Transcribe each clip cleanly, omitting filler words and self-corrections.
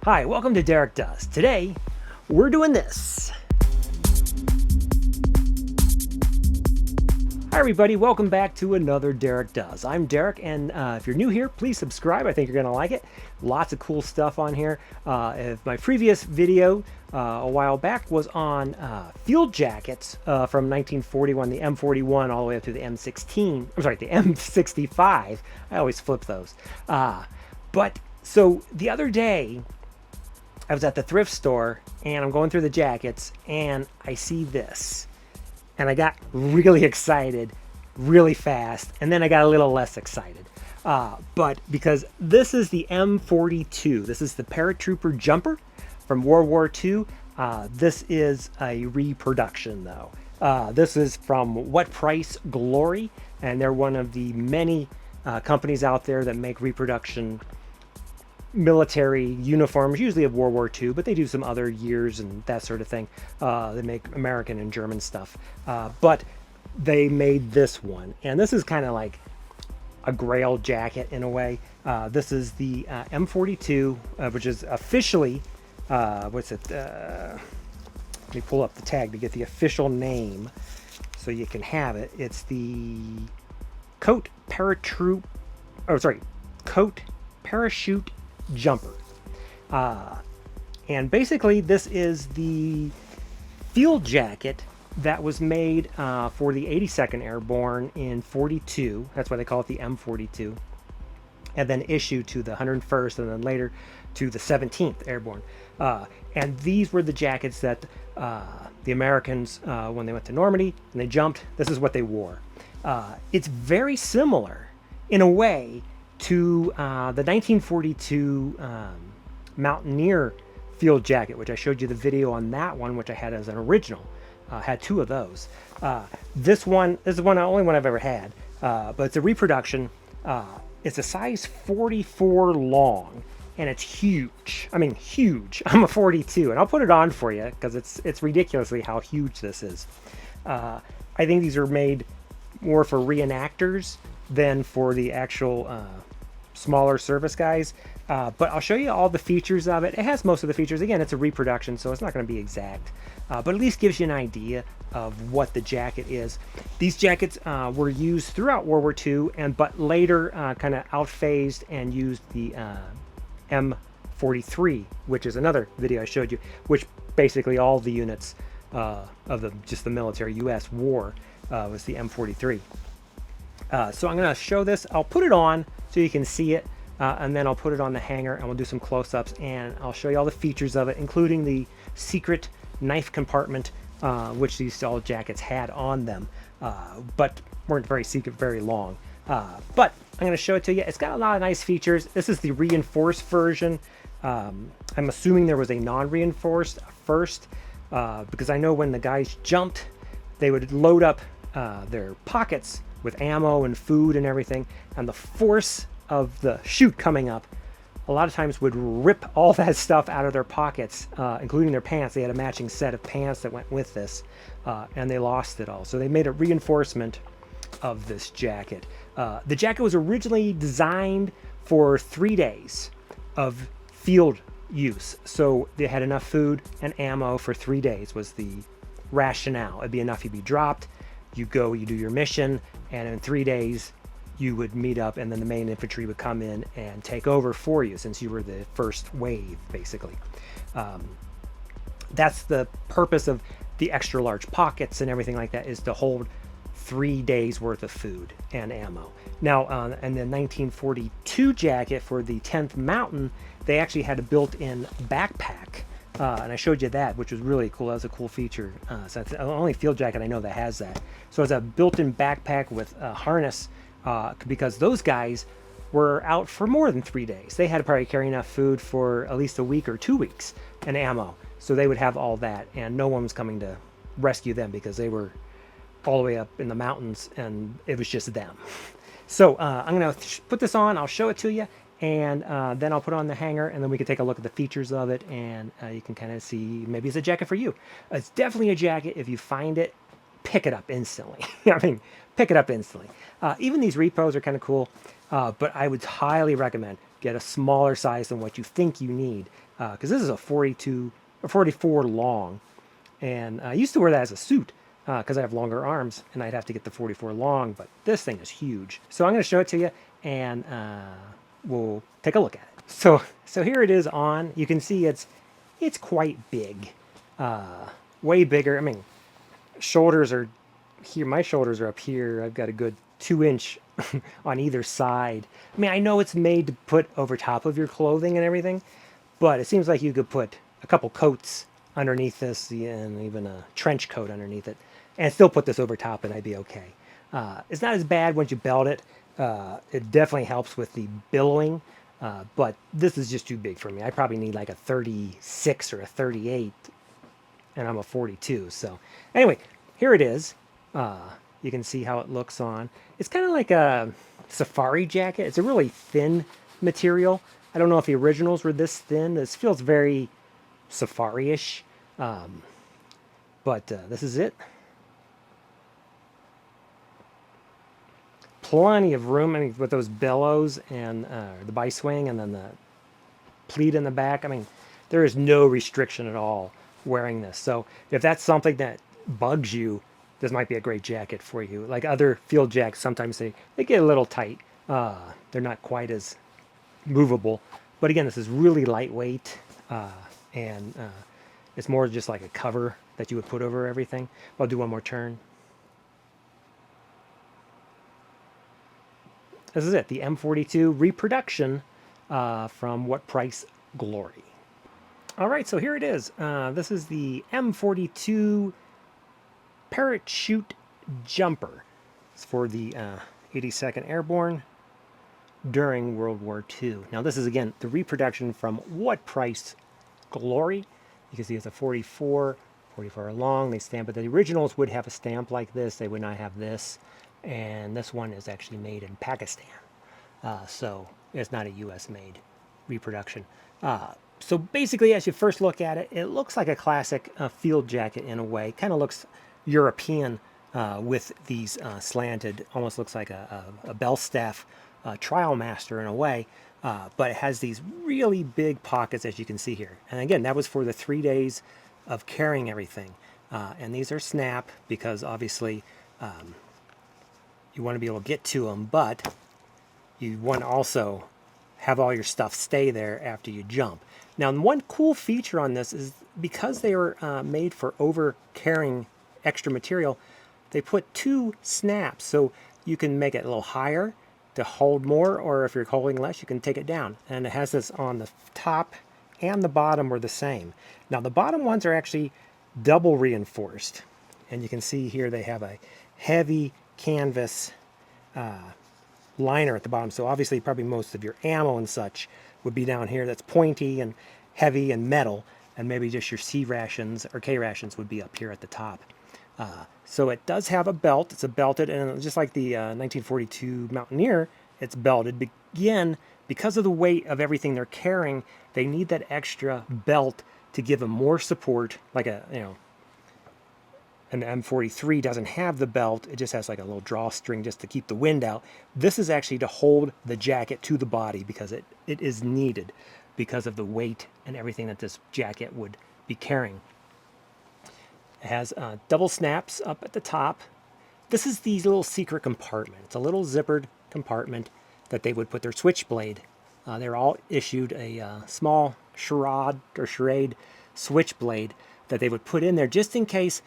Hi, welcome to Derek Does. Today, we're doing this. Hi everybody, welcome back to another Derek Does. I'm Derek, and if you're new here, please subscribe. I think you're gonna like it. Lots of cool stuff on here. If my previous video a while back was on field jackets from 1941, the M41 all the way up to the M16. I'm sorry, the M65. I always flip those. So the other day, I was at the thrift store and I'm going through the jackets and I see this. And I got really excited really fast. And then I got a little less excited. But because this is the M42, this is the Paratrooper Jumper from World War II. This is a reproduction though. This is from What Price Glory. And they're one of the many companies out there that make reproduction military uniforms, usually of World War II, but they do some other years and that sort of thing. They make American and German stuff, but they made this one, and this is kind of like a grail jacket in a way. This is the M42, which is officially, what's it? Let me pull up the tag to get the official name so you can have it. It's the Coat Paratroop, oh sorry, Coat Parachute Jumper. And basically this is the field jacket that was made for the 82nd Airborne in 42. That's why they call it the M42. And then issued to the 101st and then later to the 17th Airborne. And these were the jackets that the Americans, when they went to Normandy and they jumped, this is what they wore. It's very similar in a way to the 1942 Mountaineer field jacket, which I showed you the video on that one, which I had as an original. Had two of those. This is the only one I've ever had, but it's a reproduction. It's a size 44 long, and it's huge. I mean, huge. I'm a 42, and I'll put it on for you because it's ridiculously how huge this is. I think these are made more for reenactors than for the actual smaller service guys, but I'll show you all the features of it. It has most of the features. Again, it's a reproduction, so it's not going to be exact, but at least gives you an idea of what the jacket is. These jackets were used throughout World War II, but later kind of outphased and used the M43, which is another video I showed you, which basically all the units of just the military U.S. wore was the M43. So I'm going to show this. I'll put it on so you can see it, and then I'll put it on the hanger and we'll do some close-ups, and I'll show you all the features of it, including the secret knife compartment, which these all jackets had on them, but weren't very secret very long. But I'm going to show it to you. It's got a lot of nice features. This is the reinforced version. I'm assuming there was a non-reinforced first, because I know when the guys jumped, they would load up their pockets with ammo and food and everything, and the force of the chute coming up a lot of times would rip all that stuff out of their pockets, including their pants. They had a matching set of pants that went with this, and they lost it all. So they made a reinforcement of this jacket. The jacket was originally designed for 3 days of field use, so they had enough food and ammo for 3 days was the rationale. It'd be enough. You'd be dropped, you go, you do your mission, and in 3 days you would meet up, and then the main infantry would come in and take over for you since you were the first wave, basically. That's the purpose of the extra large pockets and everything like that, is to hold 3 days worth of food and ammo. Now, in the 1942 jacket for the 10th Mountain, they actually had a built-in backpack. And I showed you that, which was really cool. That was a cool feature. So it's the only field jacket I know that has that. So it's a built-in backpack with a harness, because those guys were out for more than 3 days. They had to probably carry enough food for at least a week or 2 weeks and ammo. So they would have all that, and no one was coming to rescue them because they were all the way up in the mountains and it was just them. So I'm going to put this on. I'll show it to you. And then I'll put it on the hanger, and then we can take a look at the features of it, and you can kind of see maybe it's a jacket for you. It's definitely a jacket. If you find it, pick it up instantly. I mean, pick it up instantly. Even these repros are kind of cool, but I would highly recommend get a smaller size than what you think you need. because this is a 42 or 44 long, and I used to wear that as a suit because I have longer arms, and I'd have to get the 44 long, but this thing is huge. So I'm going to show it to you, and we'll take a look at it. So here it is on. You can see it's quite big, way bigger. I mean, shoulders are here. My shoulders are up here. I've got a good 2-inch on either side. I mean, I know it's made to put over top of your clothing and everything, but it seems like you could put a couple coats underneath this and even a trench coat underneath it and still put this over top and I'd be okay. It's not as bad once you belt it. It definitely helps with the billowing, but this is just too big for me. I probably need like a 36 or a 38, and I'm a 42. So anyway, here it is. You can see how it looks on. It's kind of like a safari jacket. It's a really thin material. I don't know if the originals were this thin. This feels very safari-ish, but this is it. Plenty of room. I mean, with those bellows and the bi-swing and then the pleat in the back. I mean, there is no restriction at all wearing this. So if that's something that bugs you, this might be a great jacket for you. Like other field jackets, sometimes they get a little tight. They're not quite as movable. But again, this is really lightweight, and it's more just like a cover that you would put over everything. I'll do one more turn. This is it, the M42 reproduction from What Price Glory. All right, so here it is. This is the M42 Parachute Jumper. It's for the 82nd Airborne during World War II. Now this is, again, the reproduction from What Price Glory. You can see it's a 44 long. They stamp it. The originals would have a stamp like this. They would not have this. And this one is actually made in Pakistan. So it's not a U.S. made reproduction. So basically, as you first look at it, it looks like a classic field jacket in a way. Kind of looks European with these slanted, almost looks like a bell staff trial master in a way. But it has these really big pockets, as you can see here. And again, that was for the 3 days of carrying everything. And these are snap because obviously you want to be able to get to them, but you want to also have all your stuff stay there after you jump. Now, one cool feature on this is because they were made for over carrying extra material, they put 2 snaps, so you can make it a little higher to hold more, or if you're holding less, you can take it down. And it has this on the top and the bottom are the same. Now, the bottom ones are actually double reinforced, and you can see here they have a heavy canvas liner at the bottom. So obviously probably most of your ammo and such would be down here. That's pointy and heavy and metal, and maybe just your C rations or K rations would be up here at the top. So it does have a belt. It's a belted, and just like the 1942 Mountaineer, it's belted. Again, because of the weight of everything they're carrying, they need that extra belt to give them more support. Like and the M43 doesn't have the belt. It just has like a little drawstring just to keep the wind out. This is actually to hold the jacket to the body because it is needed because of the weight and everything that this jacket would be carrying. It has double snaps up at the top. This is the little secret compartment. It's a little zippered compartment that they would put their switchblade. They're all issued a small charade switchblade that they would put in there just in case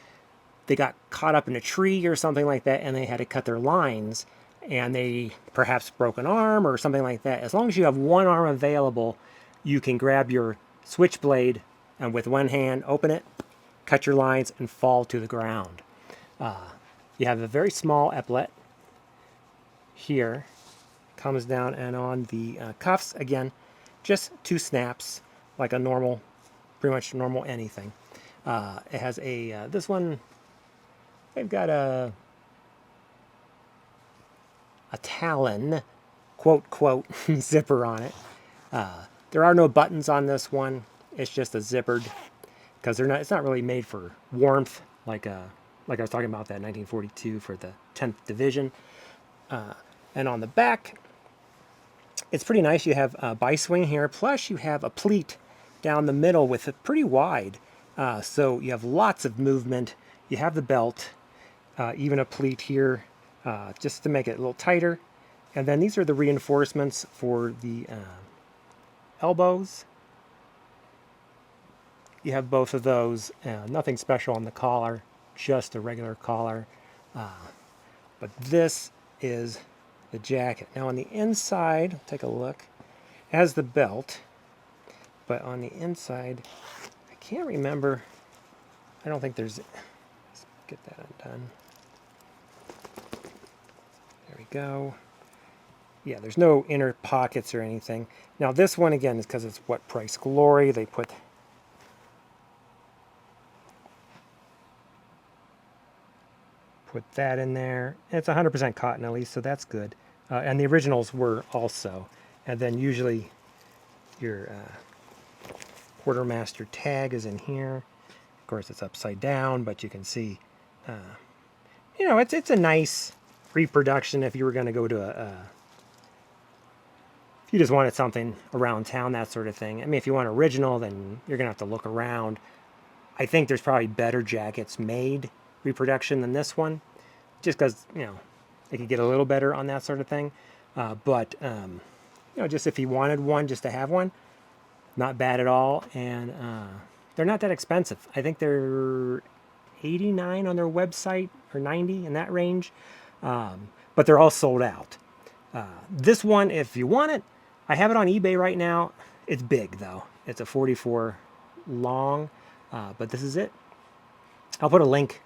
they got caught up in a tree or something like that and they had to cut their lines and they perhaps broke an arm or something like that. As long as you have one arm available, you can grab your switchblade and with one hand open it, cut your lines, and fall to the ground. You have a very small epaulet here. Comes down, and on the cuffs, again, just 2 snaps, like a normal, pretty much normal anything. It has a, this one, they've got a Talon, quote, zipper on it. There are no buttons on this one. It's just a zippered, because it's not really made for warmth, like I was talking about that 1942 for the 10th Division. And on the back, it's pretty nice. You have a bi-swing here, plus you have a pleat down the middle with it pretty wide. So you have lots of movement. You have the belt, even a pleat here, just to make it a little tighter. And then these are the reinforcements for the elbows. You have both of those. Nothing special on the collar, just a regular collar. But this is the jacket. Now on the inside, take a look, it has the belt. But on the inside, I can't remember. I don't think there's... Let's get that undone. There we go. Yeah, there's no inner pockets or anything. Now this one, again, is because it's What Price Glory. They put that in there. It's 100% cotton at least, so that's good. And the originals were also. And then usually your quartermaster tag is in here. Of course, it's upside down, but you can see, you know, it's a nice reproduction if you were going to go to if you just wanted something around town, that sort of thing. I mean, if you want original, then you're going to have to look around. I think there's probably better jackets made reproduction than this one, just because, you know, they could get a little better on that sort of thing. But you know, just if you wanted one, just to have one, not bad at all. And they're not that expensive. I think they're $89 on their website, or $90 in that range. But they're all sold out. This one, if you want it, I have it on eBay right now. It's big though. It's a 44 long, but this is it. I'll put a link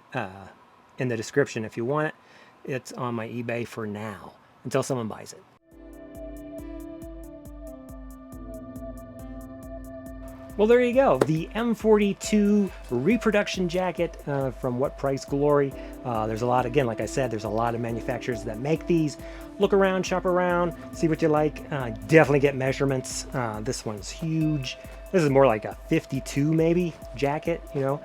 in the description if you want it. It's on my eBay for now, until someone buys it. Well, there you go. The M42 reproduction jacket from What Price Glory. There's a lot, again, like I said, there's a lot of manufacturers that make these. Look around, shop around, see what you like. Definitely get measurements. This one's huge. This is more like a 52 maybe jacket, you know,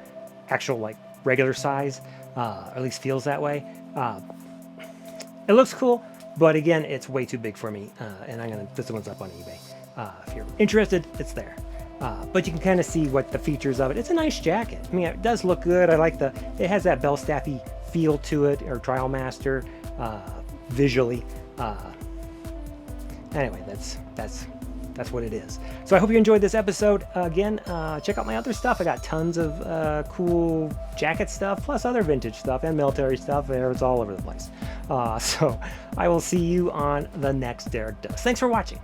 actual like regular size, or at least feels that way. It looks cool, but again, it's way too big for me. And this one's up on eBay. If you're interested, it's there. But you can kind of see what the features of it. It's a nice jacket. I mean, it does look good. I like it has that Belstaffy feel to it, or Trial Master, visually. Anyway, that's what it is. So I hope you enjoyed this episode. Again, check out my other stuff. I got tons of cool jacket stuff, plus other vintage stuff and military stuff. It's all over the place. So I will see you on the next Derek Does. Thanks for watching.